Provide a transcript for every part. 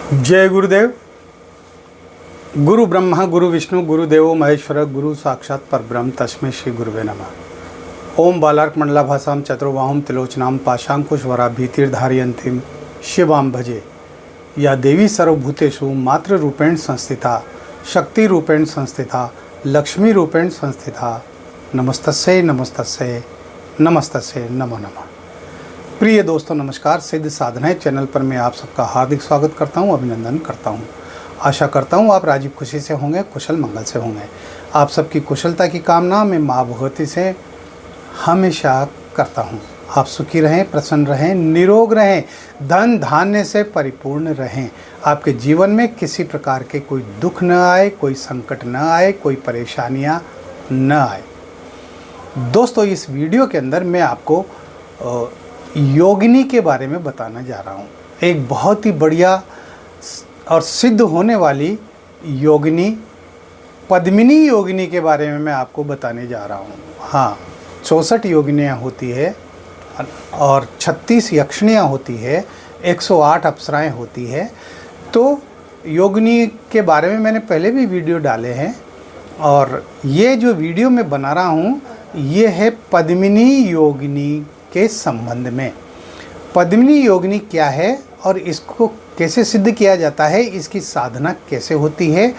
जय गुरुदेव। गुरु ब्रह्मा गुरु विष्णु गुरुदेवो महेश्वर गुरु साक्षात परब्रह्म तस्मै श्री गुरुवे नमः। ओम बालार्क मंडलाभासां चतुर्बाहुं त्रिलोचनां पाशांकुशवराभीतिर्धारयन्तीं शिवां भजे। या देवी सर्वभूतेषु मातृरूपेण संस्थिता शक्ति रूपेण संस्थिता लक्ष्मी रूपेण संस्थिता नमस्तस्यै नमस्तस्यै नमस्तस्यै नमो नमः। प्रिय दोस्तों नमस्कार। सिद्ध साधनाएं चैनल पर मैं आप सबका हार्दिक स्वागत करता हूं, अभिनंदन करता हूं। आशा करता हूं आप राजी खुशी से होंगे, कुशल मंगल से होंगे। आप सबकी कुशलता की कामना मैं माँ भगवती से हमेशा करता हूं। आप सुखी रहें, प्रसन्न रहें, निरोग रहें, धन धान्य से परिपूर्ण रहें। आपके जीवन में किसी प्रकार के कोई दुख न आए, कोई संकट न आए, कोई परेशानियाँ न आए। दोस्तों इस वीडियो के अंदर मैं आपको योगिनी के बारे में बताना जा रहा हूँ। एक बहुत ही बढ़िया और सिद्ध होने वाली योगिनी पद्मिनी योगिनी के बारे में मैं आपको बताने जा रहा हूँ। हाँ, 64 योगिनियाँ होती है और 36 यक्षिणियाँ होती है, 108 अप्सराएं होती है। तो योगिनी के बारे में मैंने पहले भी वीडियो डाले हैं और ये जो वीडियो मैं बना रहा हूँ ये है पद्मिनी योगिनी के संबंध में। पद्मिनी योगिनी क्या है और इसको कैसे सिद्ध किया जाता है, इसकी साधना कैसे होती है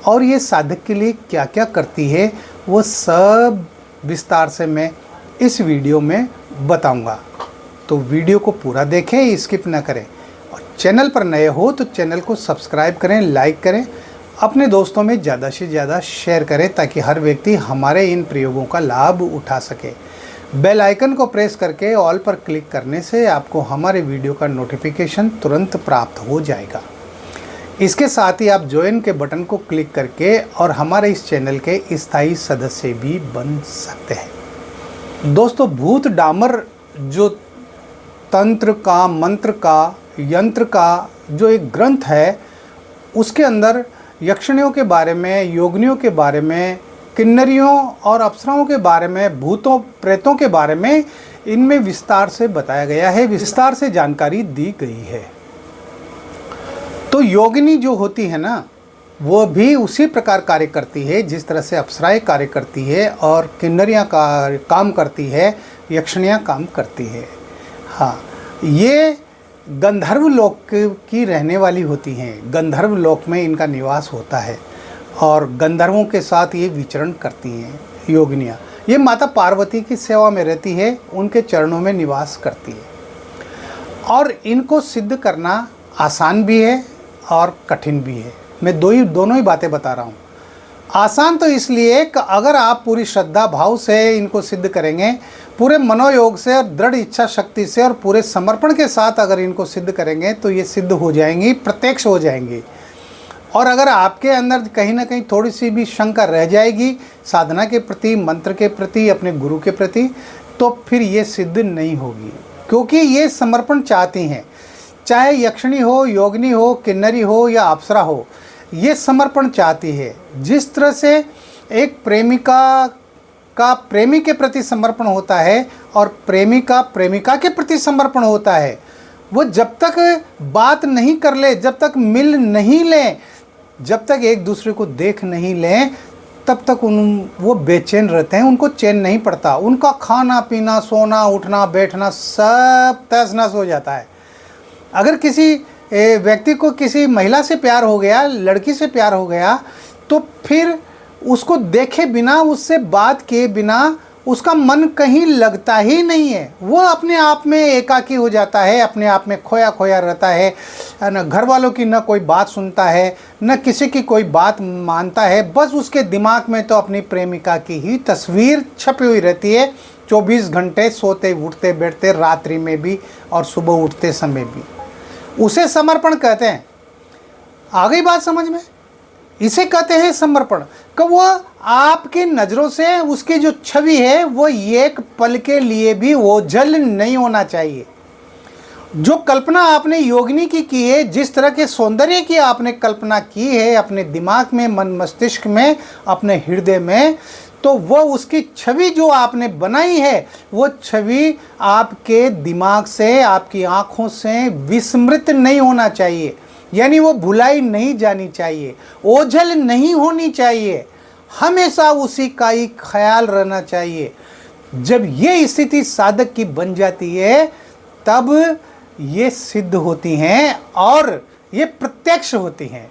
और ये साधक के लिए क्या क्या करती है, वो सब विस्तार से मैं इस वीडियो में बताऊंगा। तो वीडियो को पूरा देखें, स्किप ना करें। और चैनल पर नए हो तो चैनल को सब्सक्राइब करें, लाइक करें, अपने दोस्तों में ज़्यादा से ज़्यादा शेयर करें ताकि हर व्यक्ति हमारे इन प्रयोगों का लाभ उठा सके। बेल आइकन को प्रेस करके ऑल पर क्लिक करने से आपको हमारे वीडियो का नोटिफिकेशन तुरंत प्राप्त हो जाएगा। इसके साथ ही आप ज्वाइन के बटन को क्लिक करके और हमारे इस चैनल के स्थायी सदस्य भी बन सकते हैं। दोस्तों भूत डामर जो तंत्र का, मंत्र का, यंत्र का जो एक ग्रंथ है उसके अंदर यक्षिणियों के बारे में, योगिनियों के बारे में, किन्नरियों और अप्सराओं के बारे में, भूतों प्रेतों के बारे में इनमें विस्तार से बताया गया है, विस्तार से जानकारी दी गई है। तो योगिनी जो होती है ना वो भी उसी प्रकार कार्य करती है जिस तरह से अप्सराएं कार्य करती है और किन्नरियाँ काम करती है, यक्षिणियाँ काम करती है। हाँ, ये गंधर्व लोक की रहने वाली होती हैं। गंधर्व लोक में इनका निवास होता है और गंधर्वों के साथ ये विचरण करती हैं योगिनियाँ। ये माता पार्वती की सेवा में रहती है, उनके चरणों में निवास करती है। और इनको सिद्ध करना आसान भी है और कठिन भी है। मैं दोनों ही बातें बता रहा हूँ। आसान तो इसलिए कि अगर आप पूरी श्रद्धा भाव से इनको सिद्ध करेंगे, पूरे मनोयोग से और दृढ़ इच्छा शक्ति से और पूरे समर्पण के साथ अगर इनको सिद्ध करेंगे तो ये सिद्ध हो जाएंगी, प्रत्यक्ष हो जाएंगी। और अगर आपके अंदर कहीं ना कहीं थोड़ी सी भी शंका रह जाएगी साधना के प्रति, मंत्र के प्रति, अपने गुरु के प्रति, तो फिर ये सिद्ध नहीं होगी। क्योंकि ये समर्पण चाहती हैं, चाहे यक्षिणी हो, योगिनी हो, किन्नरी हो या अप्सरा हो, ये समर्पण चाहती है। जिस तरह से एक प्रेमिका का प्रेमी के प्रति समर्पण होता है और प्रेमी का प्रेमिका के प्रति समर्पण होता है, वो जब तक बात नहीं कर ले, जब तक मिल नहीं लें, जब तक एक दूसरे को देख नहीं लें, तब तक वो बेचैन रहते हैं, उनको चैन नहीं पड़ता। उनका खाना पीना, सोना, उठना, बैठना सब तहस नहस हो जाता है। अगर किसी व्यक्ति को किसी महिला से प्यार हो गया, लड़की से प्यार हो गया, तो फिर उसको देखे बिना, उससे बात किए बिना उसका मन कहीं लगता ही नहीं है। वो अपने आप में एकाकी हो जाता है, अपने आप में खोया खोया रहता है। न घर वालों की न कोई बात सुनता है, न किसी की कोई बात मानता है। बस उसके दिमाग में तो अपनी प्रेमिका की ही तस्वीर छपी हुई रहती है 24 घंटे, सोते उठते बैठते, रात्रि में भी और सुबह उठते समय भी। उसे समर्पण कहते हैं। आ गई बात समझ में? इसे कहते हैं समर्पण। कि वो आपकी नज़रों से उसकी जो छवि है वो एक पल के लिए भी ओझल नहीं होना चाहिए। जो कल्पना आपने योगिनी की है, जिस तरह के सौंदर्य की आपने कल्पना की है अपने दिमाग में, मन मस्तिष्क में, अपने हृदय में, तो वो उसकी छवि जो आपने बनाई है वो छवि आपके दिमाग से, आपकी आँखों से विस्मृत नहीं होना चाहिए। यानी वो भुलाई नहीं जानी चाहिए, ओझल नहीं होनी चाहिए, हमेशा उसी का ही ख्याल रहना चाहिए। जब ये स्थिति साधक की बन जाती है तब ये सिद्ध होती हैं और ये प्रत्यक्ष होती हैं।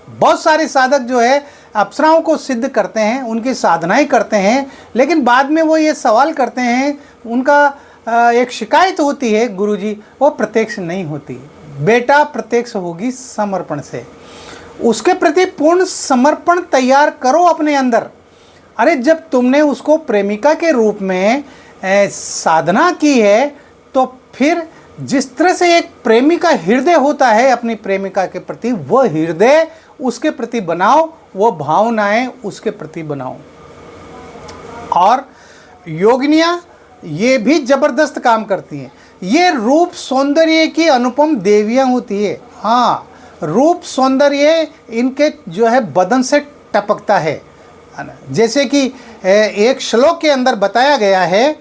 बहुत सारे साधक जो है अप्सराओं को सिद्ध करते हैं, उनकी साधनाएं करते हैं, लेकिन बाद में वो ये सवाल करते हैं, उनका एक शिकायत होती है, गुरुजी वो प्रत्यक्ष नहीं होती। बेटा प्रत्यक्ष होगी समर्पण से, उसके प्रति पूर्ण समर्पण तैयार करो अपने अंदर। अरे जब तुमने उसको प्रेमिका के रूप में साधना की है तो फिर जिस तरह से एक प्रेमी का हृदय होता है अपनी प्रेमिका के प्रति, वह हृदय उसके प्रति बनाओ, वो भावनाएं उसके प्रति बनाओ। और योगिनियां ये भी जबरदस्त काम करती हैं। ये रूप सौंदर्य की अनुपम देवियां होती है। हाँ, रूप सौंदर्य इनके जो है बदन से टपकता है ना। जैसे कि एक श्लोक के अंदर बताया गया है,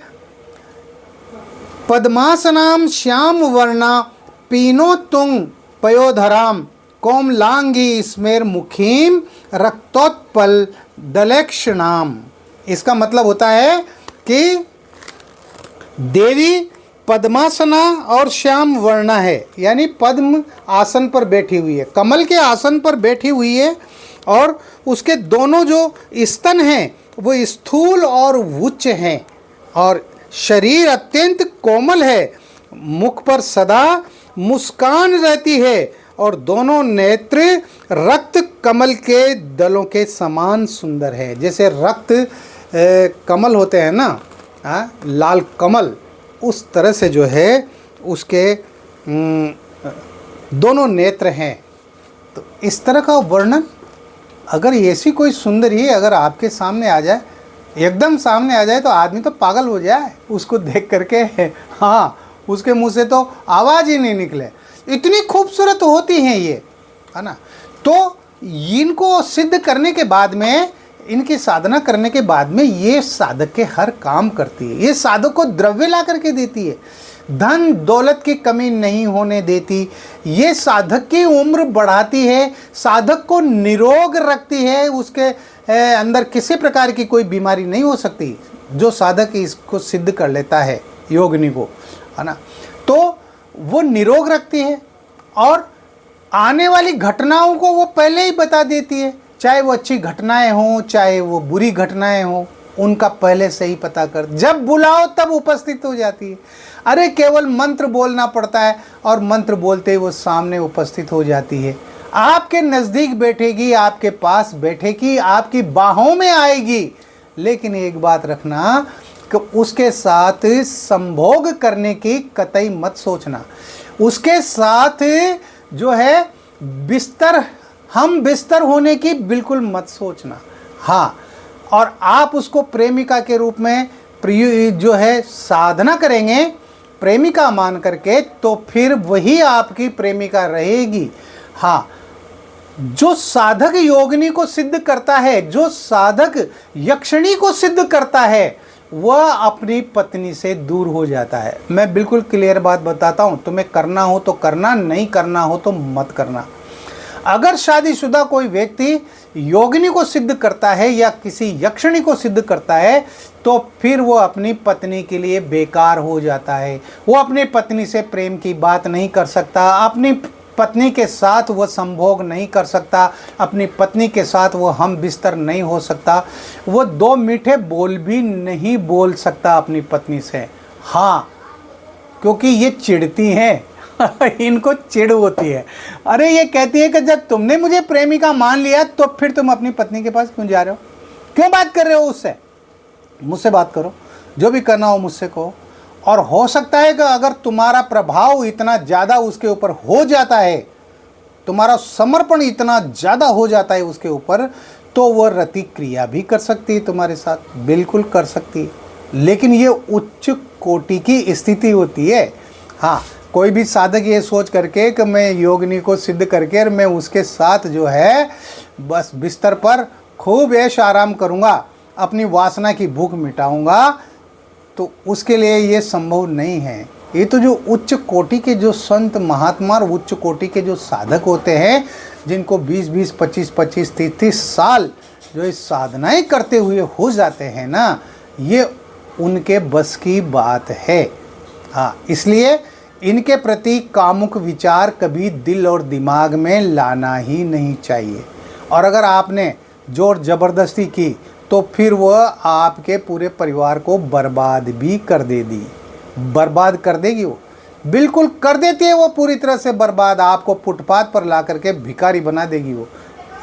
पद्मासनाम श्याम वर्णा पीनो तुंग पयोधराम कोमलांगी स्मेर मुखीम रक्तोत्पल दलेक्षणाम। इसका मतलब होता है कि देवी पद्मासना और श्याम वर्णा है, यानी पद्म आसन पर बैठी हुई है, कमल के आसन पर बैठी हुई है, और उसके दोनों जो स्तन हैं वो स्थूल और उच्च हैं, और शरीर अत्यंत कोमल है, मुख पर सदा मुस्कान रहती है, और दोनों नेत्र रक्त कमल के दलों के समान सुंदर है। जैसे रक्त कमल होते हैं ना, लाल कमल, उस तरह से जो है उसके दोनों नेत्र हैं। तो इस तरह का वर्णन, अगर ऐसी कोई सुंदरी अगर आपके सामने आ जाए, एकदम सामने आ जाए, तो आदमी तो पागल हो जाए उसको देख करके। हाँ, उसके मुंह से तो आवाज़ ही नहीं निकले, इतनी खूबसूरत होती हैं ये, है ना। तो इनको सिद्ध करने के बाद में, इनकी साधना करने के बाद में ये साधक के हर काम करती है। ये साधक को द्रव्य ला करके देती है, धन दौलत की कमी नहीं होने देती। ये साधक की उम्र बढ़ाती है, साधक को निरोग रखती है, उसके अंदर किसी प्रकार की कोई बीमारी नहीं हो सकती जो साधक इसको सिद्ध कर लेता है, योगिनी को, है ना। तो वो निरोग रखती है और आने वाली घटनाओं को वो पहले ही बता देती है, चाहे वो अच्छी घटनाएं हों चाहे वो बुरी घटनाएं हों, उनका पहले से ही पता कर, जब बुलाओ तब उपस्थित हो जाती है। अरे केवल मंत्र बोलना पड़ता है और मंत्र बोलते ही वो सामने उपस्थित हो जाती है, आपके नज़दीक बैठेगी, आपके पास बैठेगी, आपकी बाहों में आएगी। लेकिन एक बात रखना कि उसके साथ संभोग करने की कतई मत सोचना, उसके साथ जो है हम बिस्तर होने की बिल्कुल मत सोचना। हाँ, और आप उसको प्रेमिका के रूप में जो है साधना करेंगे प्रेमिका मान करके, तो फिर वही आपकी प्रेमिका रहेगी। हाँ, जो साधक योगिनी को सिद्ध करता है, जो साधक यक्षिणी को सिद्ध करता है, वह अपनी पत्नी से दूर हो जाता है। मैं बिल्कुल क्लियर बात बताता हूँ, तुम्हें करना हो तो करना, नहीं करना हो तो मत करना। अगर शादीशुदा कोई व्यक्ति योगिनी को सिद्ध करता है या किसी यक्षिणी को सिद्ध करता है, तो फिर वो अपनी पत्नी के लिए बेकार हो जाता है। वो अपनी पत्नी से प्रेम की बात नहीं कर सकता, अपनी पत्नी के साथ वो संभोग नहीं कर सकता, अपनी पत्नी के साथ वो हम बिस्तर नहीं हो सकता, वो दो मीठे बोल भी नहीं बोल सकता अपनी पत्नी से। हाँ, क्योंकि ये चिढ़ती हैं इनको चिढ़ होती है। अरे ये कहती है कि जब तुमने मुझे प्रेमिका मान लिया तो फिर तुम अपनी पत्नी के पास क्यों जा रहे हो, क्यों बात कर रहे हो उससे? मुझसे बात करो, जो भी करना हो मुझसे कहो। और हो सकता है कि अगर तुम्हारा प्रभाव इतना ज़्यादा उसके ऊपर हो जाता है, तुम्हारा समर्पण इतना ज़्यादा हो जाता है उसके ऊपर, तो वह रति क्रिया भी कर सकती है तुम्हारे साथ, बिल्कुल कर सकती है। लेकिन ये उच्च कोटि की स्थिति होती है। हाँ, कोई भी साधक ये सोच करके कि मैं योगिनी को सिद्ध करके और मैं उसके साथ जो है बस बिस्तर पर खूब ऐश आराम करूँगा, अपनी वासना की भूख मिटाऊँगा, तो उसके लिए ये संभव नहीं है। ये तो जो उच्च कोटि के जो संत महात्मा और उच्च कोटि के जो साधक होते हैं, जिनको 20-20, 25-25, 30-30 साल जो इस साधनाएं करते हुए हो जाते हैं ना, ये उनके बस की बात है। हाँ, इसलिए इनके प्रति कामुक विचार कभी दिल और दिमाग में लाना ही नहीं चाहिए। और अगर आपने जोर ज़बरदस्ती की तो फिर वह आपके पूरे परिवार को बर्बाद भी कर देगी, बर्बाद कर देगी। वो बिल्कुल कर देती है, वो पूरी तरह से बर्बाद, आपको फुटपाथ पर ला करके भिखारी बना देगी, वो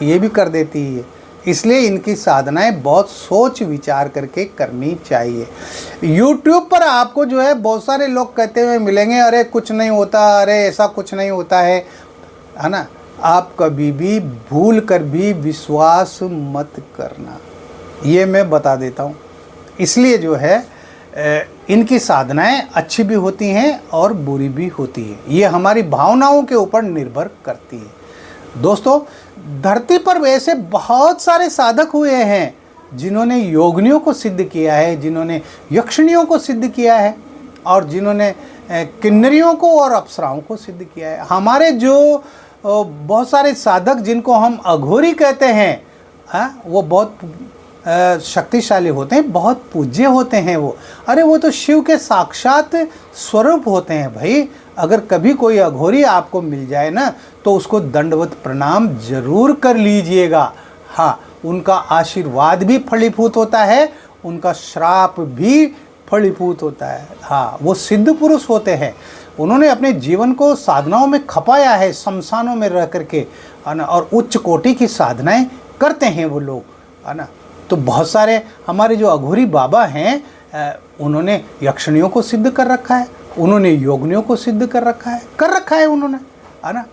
ये भी कर देती है। इसलिए इनकी साधनाएं बहुत सोच विचार करके करनी चाहिए। YouTube पर आपको जो है बहुत सारे लोग कहते हुए मिलेंगे, अरे कुछ नहीं होता, अरे ऐसा कुछ नहीं होता है ना। आप कभी भी भूल कर भी विश्वास मत करना, ये मैं बता देता हूँ। इसलिए जो है इनकी साधनाएं अच्छी भी होती हैं और बुरी भी होती है, ये हमारी भावनाओं के ऊपर निर्भर करती है। दोस्तों, धरती पर वैसे बहुत सारे साधक हुए हैं जिन्होंने योगिनियों को सिद्ध किया है, जिन्होंने यक्षिणियों को सिद्ध किया है, और जिन्होंने किन्नरियों को और अप्सराओं को सिद्ध किया है। हमारे जो बहुत सारे साधक जिनको हम अघोरी कहते हैं, वो बहुत शक्तिशाली होते हैं, बहुत पूज्य होते हैं वो। अरे वो तो शिव के साक्षात स्वरूप होते हैं भाई। अगर कभी कोई अघोरी आपको मिल जाए ना, तो उसको दंडवत प्रणाम जरूर कर लीजिएगा। हाँ, उनका आशीर्वाद भी फलीभूत होता है, उनका श्राप भी फलीभूत होता है। हाँ, वो सिद्ध पुरुष होते हैं, उन्होंने अपने जीवन को साधनाओं में खपाया है, शमशानों में रह करके, है ना, और उच्च कोटि की साधनाएं करते हैं वो लोग, है ना। तो बहुत सारे हमारे जो अघोरी बाबा हैं, उन्होंने यक्षिणियों को सिद्ध कर रखा है, उन्होंने योगिनियों को सिद्ध कर रखा है उन्होंने, है ना।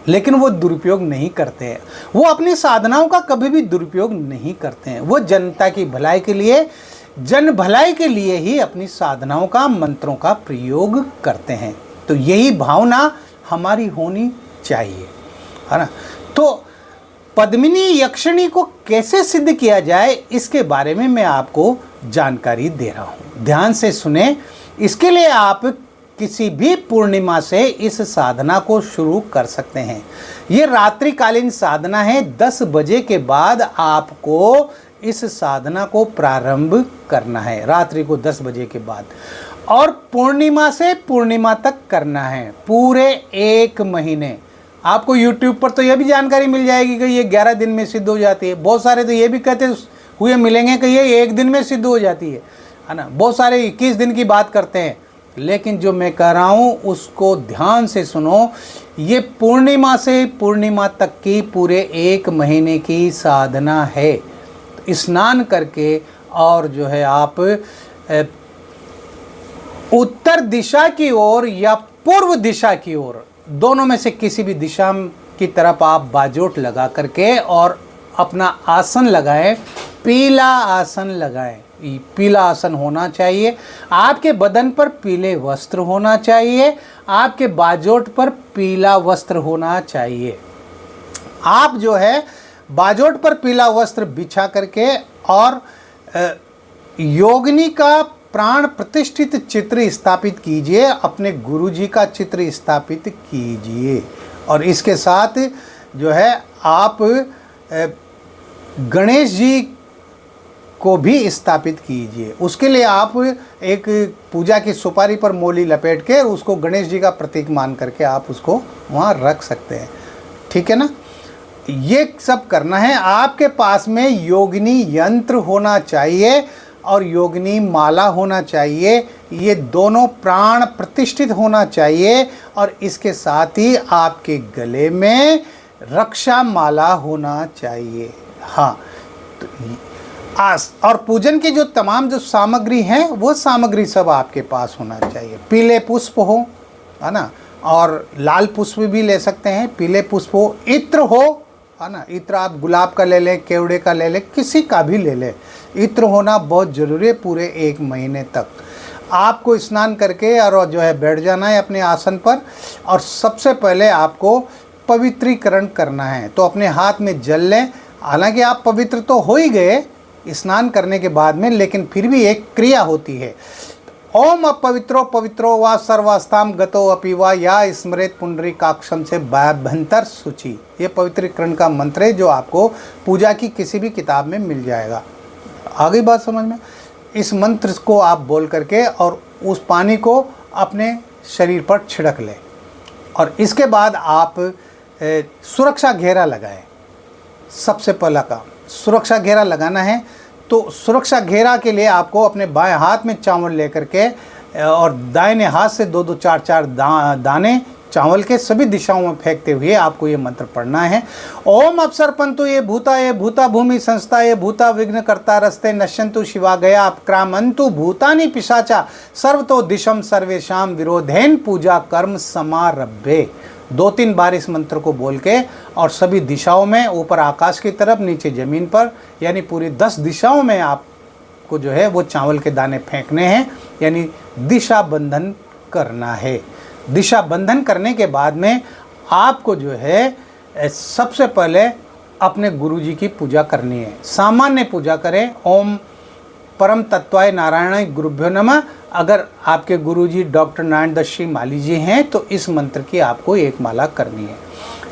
लेकिन वो दुरुपयोग नहीं करते हैं, वो अपनी साधनाओं का कभी भी दुरुपयोग नहीं करते हैं। वो जनता की भलाई के लिए, जन भलाई के लिए ही अपनी साधनाओं का, मंत्रों का प्रयोग करते हैं। तो यही भावना हमारी होनी चाहिए, है ना। तो पद्मिनी यक्षिणी को कैसे सिद्ध किया जाए, इसके बारे में मैं आपको जानकारी दे रहा हूँ, ध्यान से सुने। इसके लिए आप किसी भी पूर्णिमा से इस साधना को शुरू कर सकते हैं। ये रात्रिकालीन साधना है, 10 बजे के बाद आपको इस साधना को प्रारंभ करना है, रात्रि को 10 बजे के बाद, और पूर्णिमा से पूर्णिमा तक करना है, पूरे 1 महीने। आपको YouTube पर तो यह भी जानकारी मिल जाएगी कि ये 11 दिन में सिद्ध हो जाती है। बहुत सारे तो ये भी कहते हुए मिलेंगे कि ये 1 दिन में सिद्ध हो जाती है ना। बहुत सारे 21 दिन की बात करते हैं, लेकिन जो मैं कह रहा हूँ उसको ध्यान से सुनो। ये पूर्णिमा से पूर्णिमा तक की पूरे 1 महीने की साधना है। स्नान करके और जो है आप उत्तर दिशा की ओर या पूर्व दिशा की ओर, दोनों में से किसी भी दिशा की तरफ आप बाजोट लगा करके और अपना आसन लगाएं, पीला आसन लगाएं। पीला आसन होना चाहिए, आपके बदन पर पीले वस्त्र होना चाहिए, आपके बाजोट पर पीला वस्त्र होना चाहिए। आप जो है बाजोट पर पीला वस्त्र बिछा करके और योगिनी का प्राण प्रतिष्ठित चित्र स्थापित कीजिए, अपने गुरुजी का चित्र स्थापित कीजिए, और इसके साथ जो है आप गणेश जी को भी स्थापित कीजिए। उसके लिए आप एक पूजा की सुपारी पर मोली लपेट के उसको गणेश जी का प्रतीक मान करके आप उसको वहाँ रख सकते हैं, ठीक है ना। ये सब करना है। आपके पास में योगिनी यंत्र होना चाहिए और योगिनी माला होना चाहिए, ये दोनों प्राण प्रतिष्ठित होना चाहिए, और इसके साथ ही आपके गले में रक्षा माला होना चाहिए। हाँ, तो और पूजन की जो तमाम जो सामग्री हैं वो सामग्री सब आपके पास होना चाहिए। पीले पुष्प हो, है ना, और लाल पुष्प भी ले सकते हैं, पीले पुष्प हो, इत्र हो, है ना, इत्र आप गुलाब का ले लें, केवड़े का ले लें, किसी का भी ले लें। इत्र होना बहुत ज़रूरी है। पूरे 1 महीने तक आपको स्नान करके और जो है बैठ जाना है अपने आसन पर, और सबसे पहले आपको पवित्रीकरण करना है। तो अपने हाथ में जल लें। हालांकि आप पवित्र तो हो ही गए स्नान करने के बाद में, लेकिन फिर भी एक क्रिया होती है। ओम अपवित्रो पवित्रो व सर्वास्ताम गतो अपि वा या स्मृत पुंडरीकाक्षम से भयंतर सूची। ये पवित्रीकरण का मंत्र है जो आपको पूजा की किसी भी किताब में मिल जाएगा। आगे बात समझ में। इस मंत्र को आप बोल करके और उस पानी को अपने शरीर पर छिड़क लें और इसके बाद आप सुरक्षा घेरा लगाएं। सबसे पहला काम सुरक्षा घेरा लगाना है। तो सुरक्षा घेरा के लिए आपको अपने बाएं हाथ में चावल लेकर के और दाहिने हाथ से 2-2 4-4 दाने चावल के सभी दिशाओं में फेंकते हुए आपको ये मंत्र पढ़ना है। ओम अपसर्पंतु ये भूता भूमि संस्था ये भूता विघ्न करता रस्ते नश्यंतु शिवा गया अपक्रामंतु भूतानि पिशाचा सर्वतो दिशम सर्वेशाम विरोधेन पूजा कर्म समारभ्ये। 2-3 बार इस मंत्र को बोल के और सभी दिशाओं में, ऊपर आकाश की तरफ, नीचे ज़मीन पर, यानी पूरी 10 दिशाओं में आपको जो है वो चावल के दाने फेंकने हैं, यानी दिशा बंधन करना है। दिशा बंधन करने के बाद में आपको जो है सबसे पहले अपने गुरुजी की पूजा करनी है। सामान्य पूजा करें। ओम परम तत्वाय नारायण गुरुभ्यो नमः। अगर आपके गुरुजी डॉक्टर नारायण दत्त श्री माली जी हैं तो इस मंत्र की आपको एक माला करनी है,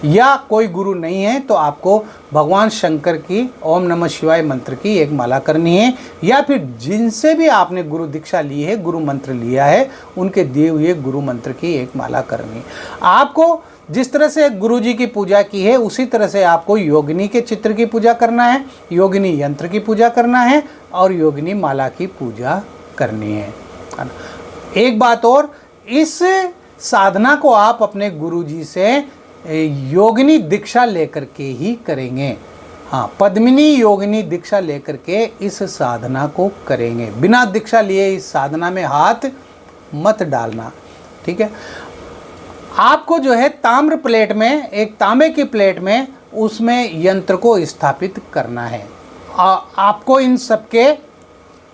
या कोई गुरु नहीं है तो आपको भगवान शंकर की ओम नमः शिवाय मंत्र की एक माला करनी है, या फिर जिनसे भी आपने गुरु दीक्षा ली है, गुरु मंत्र लिया है, उनके दिए हुए गुरु मंत्र की एक माला करनी है। आपको जिस तरह से गुरु जी की पूजा की है उसी तरह से आपको योगिनी के चित्र की पूजा करना है, योगिनी यंत्र की पूजा करना है और योगिनी माला की पूजा करनी है। एक बात और, इस साधना को आप अपने गुरुजी से योगिनी दीक्षा लेकर के ही करेंगे। हाँ, पद्मिनी योगिनी दीक्षा लेकर के इस साधना को करेंगे। बिना दीक्षा लिए इस साधना में हाथ मत डालना, ठीक है। आपको जो है ताम्र प्लेट में, एक तांबे की प्लेट में, उसमें यंत्र को स्थापित करना है। आपको इन सबके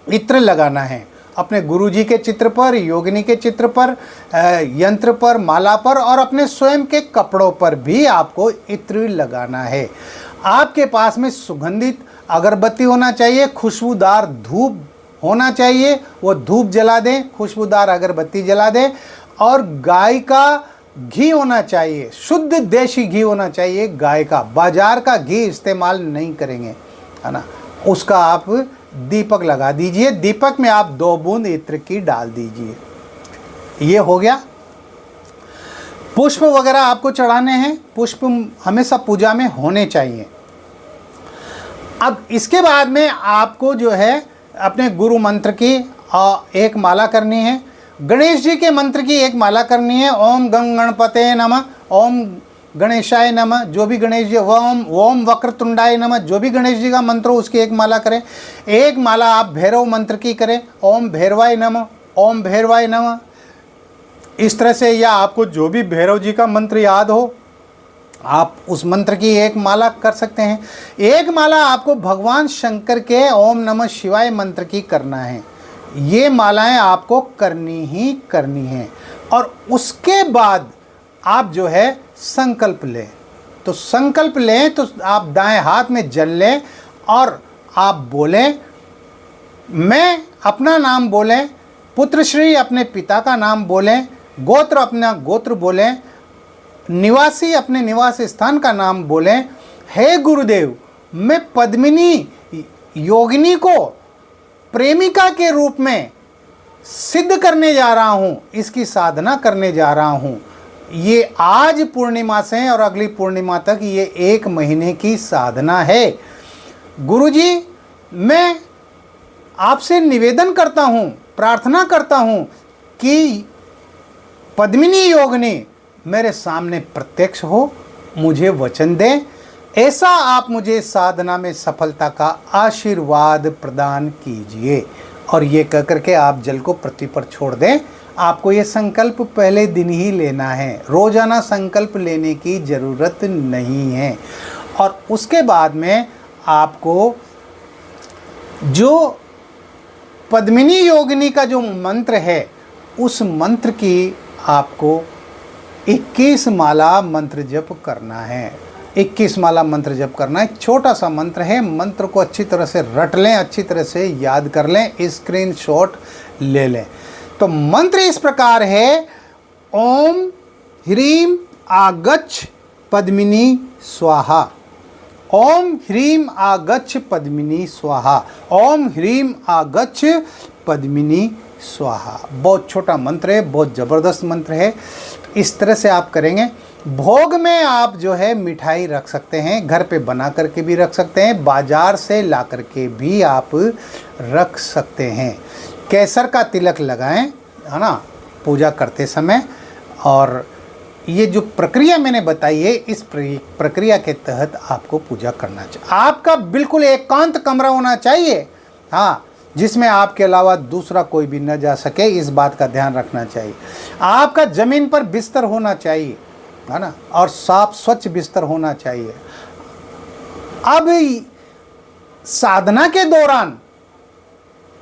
इत्र लगाना है, अपने गुरुजी के चित्र पर, योगिनी के चित्र पर, यंत्र पर, माला पर और अपने स्वयं के कपड़ों पर भी आपको इत्र लगाना है। आपके पास में सुगंधित अगरबत्ती होना चाहिए, खुशबूदार धूप होना चाहिए, वो धूप जला दें, खुशबूदार अगरबत्ती जला दें, और गाय का घी होना चाहिए, शुद्ध देशी घी होना चाहिए गाय का। बाजार का घी इस्तेमाल नहीं करेंगे, है ना। उसका आप दीपक लगा दीजिए, दीपक में आप 2 बूंद इत्र की डाल दीजिए। ये हो गया। पुष्प वगैरह आपको चढ़ाने हैं, पुष्प हमेशा पूजा में होने चाहिए। अब इसके बाद में आपको जो है अपने गुरु मंत्र की एक माला करनी है, गणेश जी के मंत्र की एक माला करनी है। ओम गंग गणपते नमः, ओम गणेशाय नमः, जो भी गणेश जी, ओम वक्रतुंडाय नमः, जो भी गणेश जी का मंत्र हो उसकी एक माला करें। एक माला आप भैरव मंत्र की करें, ओम भैरवाय नमः, ओम भैरवाय नमः, इस तरह से। या आपको जो भी भैरव जी का मंत्र याद हो आप उस मंत्र की एक माला कर सकते हैं। एक माला आपको भगवान शंकर के ओम नमः शिवाय मंत्र की करना है। ये मालाएं आपको करनी ही करनी है। और उसके बाद आप जो है संकल्प लें। तो संकल्प लें तो आप दाएं हाथ में जल लें और आप बोलें, मैं अपना नाम बोलें, पुत्रश्री अपने पिता का नाम बोलें, गोत्र अपना गोत्र बोलें, निवासी अपने निवास स्थान का नाम बोलें। हे गुरुदेव, मैं पद्मिनी योगिनी को प्रेमिका के रूप में सिद्ध करने जा रहा हूँ, इसकी साधना करने जा रहा हूँ। ये आज पूर्णिमा से और अगली पूर्णिमा तक ये 1 महीने की साधना है। गुरुजी, मैं आपसे निवेदन करता हूँ, प्रार्थना करता हूँ कि पद्मिनी योगिनी मेरे सामने प्रत्यक्ष हो, मुझे वचन दें, ऐसा आप मुझे साधना में सफलता का आशीर्वाद प्रदान कीजिए। और ये कह करके आप जल को पृथ्वी पर छोड़ दें। आपको ये संकल्प पहले दिन ही लेना है, रोजाना संकल्प लेने की ज़रूरत नहीं है। और उसके बाद में आपको जो पद्मिनी योगिनी का जो मंत्र है उस मंत्र की आपको 21 माला मंत्र जप करना है। 21 माला मंत्र जप करना है। छोटा सा मंत्र है, मंत्र को अच्छी तरह से रट लें, अच्छी तरह से याद कर लें, स्क्रीनशॉट ले लें। तो मंत्र इस प्रकार है, ओम ह्रीम आगच्छ पद्मिनी स्वाहा। ओम ह्रीम आगच्छ पद्मिनी स्वाहा। ओम ह्रीम आगच्छ पद्मिनी स्वाहा। बहुत छोटा मंत्र है, बहुत ज़बरदस्त मंत्र है। इस तरह से आप करेंगे। भोग में आप जो है मिठाई रख सकते हैं, घर पे बना करके भी रख सकते हैं, बाजार से ला करके भी आप रख सकते हैं। केसर का तिलक लगाएं, है ना, पूजा करते समय। और ये जो प्रक्रिया मैंने बताई है, इस प्रक्रिया के तहत आपको पूजा करना चाहिए। आपका बिल्कुल एकांत कमरा होना चाहिए, हाँ, जिसमें आपके अलावा दूसरा कोई भी न जा सके, इस बात का ध्यान रखना चाहिए। आपका ज़मीन पर बिस्तर होना चाहिए, है ना, और साफ स्वच्छ बिस्तर होना चाहिए। अब साधना के दौरान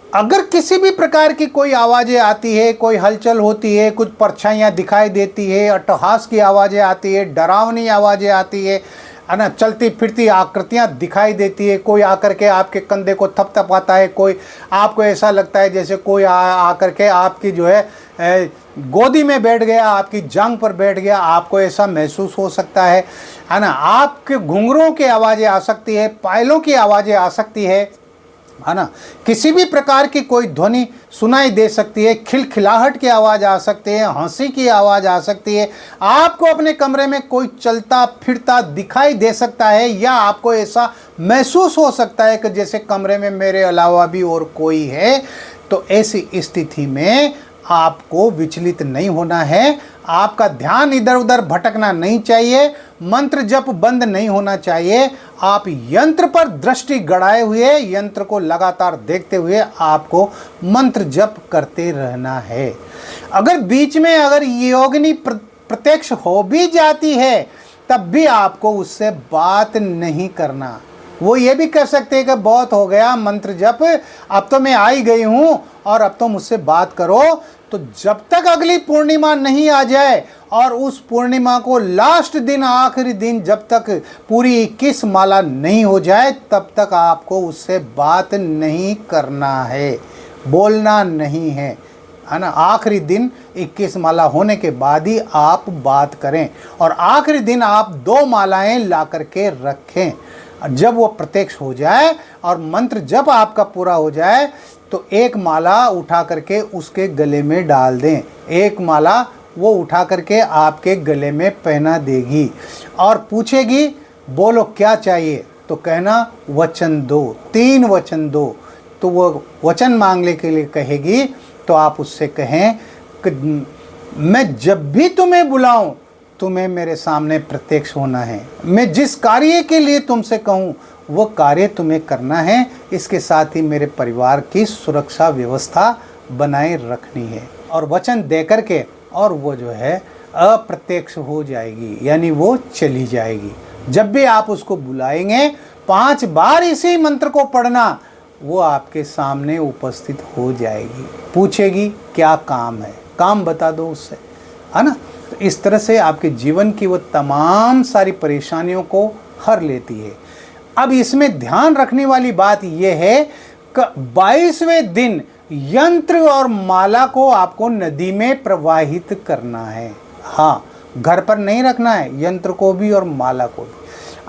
अगर किसी भी प्रकार की कोई आवाज़ें आती है, कोई हलचल होती है, कुछ परछाइयाँ दिखाई देती है, अट्टहास की आवाज़ें आती है, डरावनी आवाज़ें आती है ना, चलती फिरती आकृतियाँ दिखाई देती है, कोई आकर के आपके कंधे को थपथपाता है, कोई आपको ऐसा लगता है जैसे कोई आकर के आपकी जो है गोदी में बैठ गया, आपकी जांघ पर बैठ गया, आपको ऐसा महसूस हो सकता है ना। आपके घुंघरों की आवाज़ें आ सकती है, पायलों की आवाज़ें आ सकती है ना। किसी भी प्रकार की कोई ध्वनि सुनाई दे सकती है, खिलखिलाहट की आवाज़ आ सकती है, हंसी की आवाज़ आ सकती है। आपको अपने कमरे में कोई चलता फिरता दिखाई दे सकता है, या आपको ऐसा महसूस हो सकता है कि जैसे कमरे में मेरे अलावा भी और कोई है। तो ऐसी स्थिति में आपको विचलित नहीं होना है, आपका ध्यान इधर उधर भटकना नहीं चाहिए, मंत्र जप बंद नहीं होना चाहिए। आप यंत्र पर दृष्टि गड़ाए हुए, यंत्र को लगातार देखते हुए आपको मंत्र जप करते रहना है। अगर बीच में अगर योगिनी प्रत्यक्ष हो भी जाती है, तब भी आपको उससे बात नहीं करना। वो ये भी कह सकते हैं कि बहुत हो गया मंत्र जप, अब तो मैं आई गई हूँ और अब तो मुझसे बात करो। तो जब तक अगली पूर्णिमा नहीं आ जाए, और उस पूर्णिमा को लास्ट दिन, आखिरी दिन, जब तक पूरी 21 माला नहीं हो जाए, तब तक आपको उससे बात नहीं करना है, बोलना नहीं है ना। आखिरी दिन 21 माला होने के बाद ही आप बात करें, और आखिरी दिन आप 2 मालाएं ला करके रखें। जब वो प्रत्यक्ष हो जाए और मंत्र जब आपका पूरा हो जाए, तो 1 माला उठा करके उसके गले में डाल दें। 1 माला वो उठा करके आपके गले में पहना देगी और पूछेगी, बोलो क्या चाहिए? तो कहना वचन दो, 3 वचन दो। तो वो वचन मांगने के लिए कहेगी, तो आप उससे कहें कि मैं जब भी तुम्हें बुलाऊं, तुम्हें मेरे सामने प्रत्यक्ष होना है। मैं जिस कार्य के लिए तुमसे कहूं, वो कार्य तुम्हें करना है। इसके साथ ही मेरे परिवार की सुरक्षा व्यवस्था बनाए रखनी है। और वचन दे करके और वो जो है अप्रत्यक्ष हो जाएगी, यानी वो चली जाएगी। जब भी आप उसको बुलाएंगे, 5 बार इसी मंत्र को पढ़ना, वो आपके सामने उपस्थित हो जाएगी। पूछेगी क्या काम है, काम बता दो उससे, है ना। तो इस तरह से आपके जीवन की वो तमाम सारी परेशानियों को हर लेती है। अब इसमें ध्यान रखने वाली बात यह है कि 22वें दिन यंत्र और माला को आपको नदी में प्रवाहित करना है। हाँ, घर पर नहीं रखना है, यंत्र को भी और माला को भी।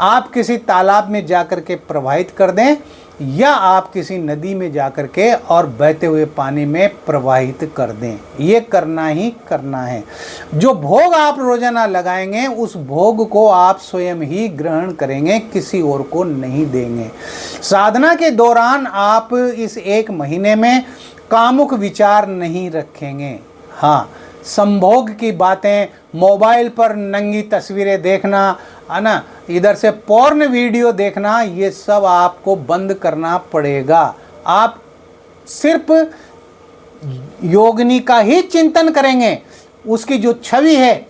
आप किसी तालाब में जाकर के प्रवाहित कर दें, या आप किसी नदी में जाकर के और बहते हुए पानी में प्रवाहित कर दें। ये करना ही करना है। जो भोग आप रोजाना लगाएंगे, उस भोग को आप स्वयं ही ग्रहण करेंगे, किसी और को नहीं देंगे। साधना के दौरान आप इस 1 महीने में कामुक विचार नहीं रखेंगे। हाँ, संभोग की बातें, मोबाइल पर नंगी तस्वीरें देखना, है ना, इधर से पोर्न वीडियो देखना, ये सब आपको बंद करना पड़ेगा। आप सिर्फ योगिनी का ही चिंतन करेंगे। उसकी जो छवि है,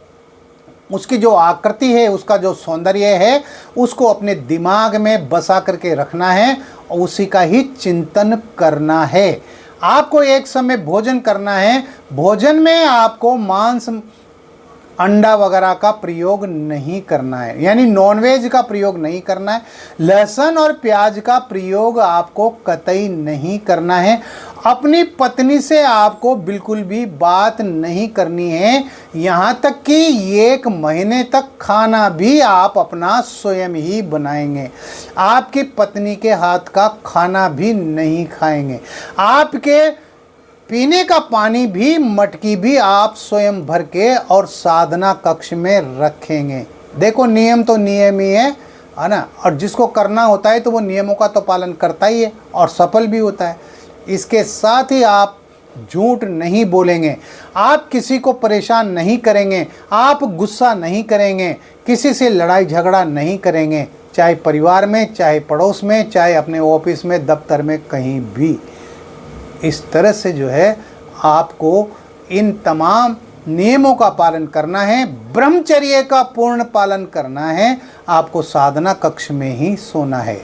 उसकी जो आकृति है, उसका जो सौंदर्य है, उसको अपने दिमाग में बसा करके रखना है और उसी का ही चिंतन करना है। आपको एक समय भोजन करना है। भोजन में आपको मांस, अंडा वगैरह का प्रयोग नहीं करना है, यानी नॉनवेज का प्रयोग नहीं करना है। लहसुन और प्याज का प्रयोग आपको कतई नहीं करना है। अपनी पत्नी से आपको बिल्कुल भी बात नहीं करनी है, यहाँ तक कि 1 महीने तक खाना भी आप अपना स्वयं ही बनाएंगे। आपकी पत्नी के हाथ का खाना भी नहीं खाएंगे। आपके पीने का पानी भी, मटकी भी आप स्वयं भर के और साधना कक्ष में रखेंगे। देखो नियम तो नियम ही है ना, और जिसको करना होता है तो वो नियमों का तो पालन करता ही है और सफल भी होता है। इसके साथ ही आप झूठ नहीं बोलेंगे, आप किसी को परेशान नहीं करेंगे, आप गुस्सा नहीं करेंगे, किसी से लड़ाई झगड़ा नहीं करेंगे, चाहे परिवार में, चाहे पड़ोस में, चाहे अपने ऑफिस में, दफ्तर में, कहीं भी। इस तरह से जो है आपको इन तमाम नियमों का पालन करना है, ब्रह्मचर्य का पूर्ण पालन करना है। आपको साधना कक्ष में ही सोना है।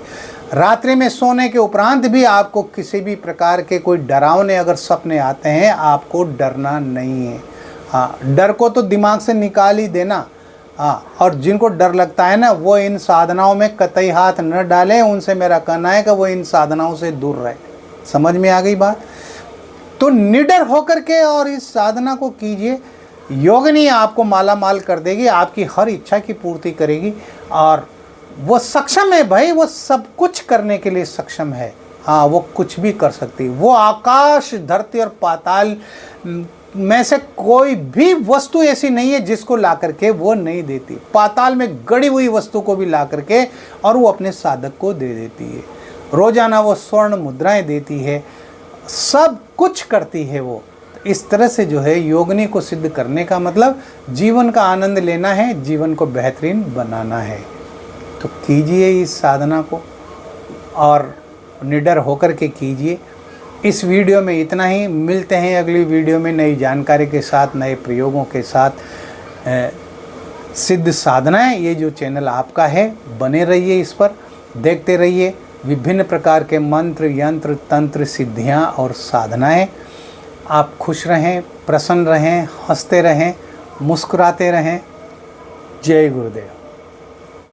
रात्रि में सोने के उपरांत भी आपको किसी भी प्रकार के कोई डरावने अगर सपने आते हैं, आपको डरना नहीं है। हाँ, डर को तो दिमाग से निकाल ही देना। हाँ, और जिनको डर लगता है ना, वो इन साधनाओं में कतई हाथ न डालें। उनसे मेरा कहना है कि वो इन साधनाओं से दूर रहे। समझ में आ गई बात? तो निडर होकर के और इस साधना को कीजिए। योगिनी आपको माला माल कर देगी, आपकी हर इच्छा की पूर्ति करेगी, और वो सक्षम है भाई, वो सब कुछ करने के लिए सक्षम है। हाँ, वो कुछ भी कर सकती है। वो आकाश, धरती और पाताल में से कोई भी वस्तु ऐसी नहीं है जिसको ला करके वो नहीं देती। पाताल में गड़ी हुई वस्तु को भी ला करके और वो अपने साधक को दे देती है। रोजाना वो स्वर्ण मुद्राएं देती है, सब कुछ करती है वो। इस तरह से जो है योगिनी को सिद्ध करने का मतलब जीवन का आनंद लेना है, जीवन को बेहतरीन बनाना है। तो कीजिए इस साधना को और निडर होकर के कीजिए। इस वीडियो में इतना ही। मिलते हैं अगली वीडियो में नई जानकारी के साथ, नए प्रयोगों के साथ। सिद्ध साधनाएं, ये जो चैनल आपका है, बने रहिए, इस पर देखते रहिए। विभिन्न प्रकार के मंत्र, यंत्र, तंत्र, सिद्धियां और साधनाएं। आप खुश रहें, प्रसन्न रहें, हंसते रहें, मुस्कुराते रहें। जय गुरुदेव।